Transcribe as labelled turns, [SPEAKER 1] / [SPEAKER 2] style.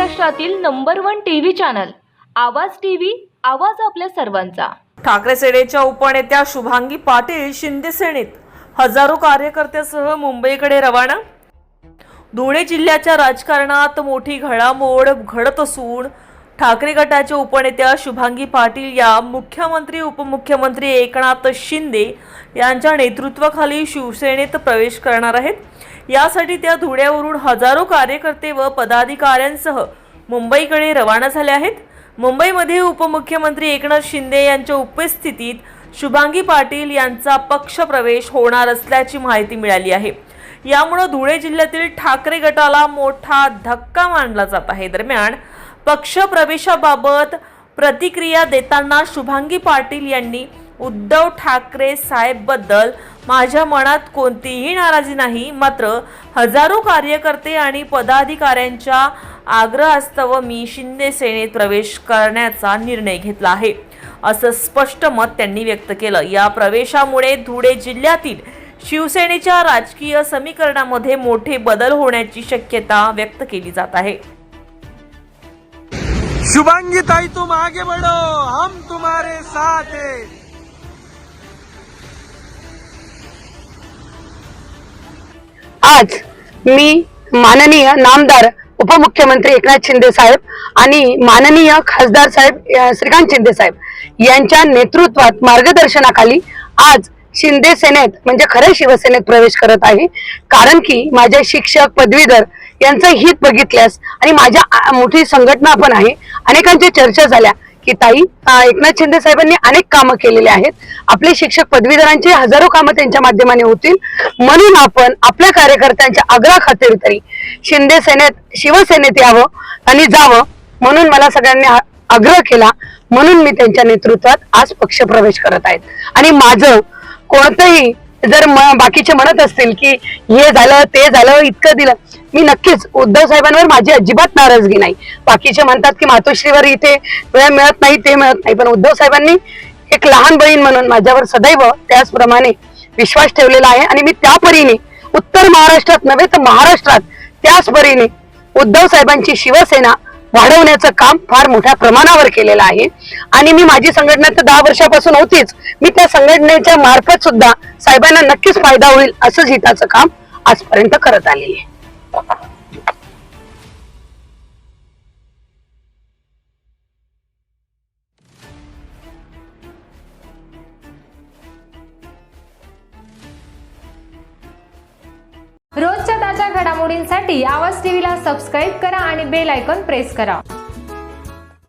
[SPEAKER 1] महाराष्ट्रातील number 1 TV channel आवाज TV, आवाज आपल्या सर्वांचा।
[SPEAKER 2] ठाकरे सेनेच्या उपनेत्या शुभांगी पाटील शिंदे सेनेत हजारो कार्यकर्त्यांसह मुंबईकडे रवाना। धुळे जिल्ह्याच्या राजकारणात मोठी घडामोड घडत असून ठाकरे गटाच्या उपनेत्या शुभांगी पाटील या मुख्यमंत्री उपमुख्यमंत्री एकनाथ शिंदे यांच्या नेतृत्वाखाली शिवसेनेत प्रवेश करणार आहेत। यासाठी त्या धुळ्यावरून हजारो कार्यकर्ते व पदाधिकाऱ्यांसह मुंबईकडे रवाना झाले आहेत। मुंबईमध्ये उपमुख्यमंत्री एकनाथ शिंदे यांच्या उपस्थितीत शुभांगी पाटील यांचा पक्ष प्रवेश होणार असल्याची माहिती मिळाली आहे। यामुळे धुळे जिल्ह्यातील ठाकरे गटाला मोठा धक्का मानला जात आहे। दरम्यान पक्ष प्रवेशाबाबत प्रतिक्रिया देताना शुभांगी पाटील यांनी उद्धव ठाकरे साहेबबद्दल माझ्या मनात कोणतीही नाराजी नाही, मात्र हजारो कार्यकर्ते आणि पदाधिकाऱ्यांच्या आग्रहास्तव मी शिंदे सेनेत प्रवेश करण्याचा निर्णय घेतला आहे, असं स्पष्ट मत त्यांनी व्यक्त केलं। या प्रवेशामुळे धुळे जिल्ह्यातील शिवसेनेच्या राजकीय समीकरणामध्ये मोठे बदल होण्याची शक्यता व्यक्त केली जात आहे।
[SPEAKER 3] शुभांगी ताई, तुम आगे बढ़ो, हम तुम्हारे साथ हैं।
[SPEAKER 4] आज मी माननीय नामदार उपमुख्यमंत्री एकनाथ शिंदे साहेब आणि माननीय खासदार साहेब श्रीकांत शिंदे साहेब यांच्या नेतृत्वात मार्गदर्शनाखाली आज शिंदे सेनेत म्हणजे खऱ्या शिवसेनेत प्रवेश करत आहे। कारण की माझे शिक्षक पदवीधर यांचं हित बघितल्यास आणि माझ्या मोठी संघटना पण आहे, अनेकांच्या चर्चा झाल्या की ताई एकनाथ शिंदे साहेबांनी अनेक कामं केलेले आहेत, आपले शिक्षक पदवीधरांचे हजारो कामं त्यांच्या माध्यमाने होतील, म्हणून आपण आपल्या कार्यकर्त्यांच्या आग्रहाखातीर तरी शिंदे सेनेत शिवसेनेत यावं आणि जावं म्हणून मला सगळ्यांनी आग्रह केला। म्हणून मी त्यांच्या नेतृत्वात आज पक्ष प्रवेश करत आहेत। आणि माझं कोणतंही जर बाकीचे म्हणत असतील की हे झालं ते झालं इतकं दिलं, मी नक्कीच उद्धव साहेबांवर माझी अजिबात नाराजगी नाही। बाकीचे म्हणतात की मातोश्रीवर इथे वेळ मिळत नाही ते मिळत नाही, पण उद्धव साहेबांनी एक लहान बहीण म्हणून माझ्यावर सदैव त्याचप्रमाणे विश्वास ठेवलेला आहे। आणि मी त्या परीने उत्तर महाराष्ट्रात नव्हे तर महाराष्ट्रात त्याच परीने उद्धव साहेबांची शिवसेना वाढवण्याचं काम फार मोठ्या प्रमाणावर केलेलं आहे। आणि मी माझी संघटना तर 10 वर्षापासून होतीच, मी त्या संघटनेच्या मार्फत सुद्धा साहेबांना नक्कीच फायदा होईल असंच हिताचं काम आजपर्यंत करत आलेले आहे।
[SPEAKER 5] रोजच्या ताज्या घडामोडींसाठी आवाज टीव्हीला सबस्क्राईब करा आणि बेल आयकॉन प्रेस करा।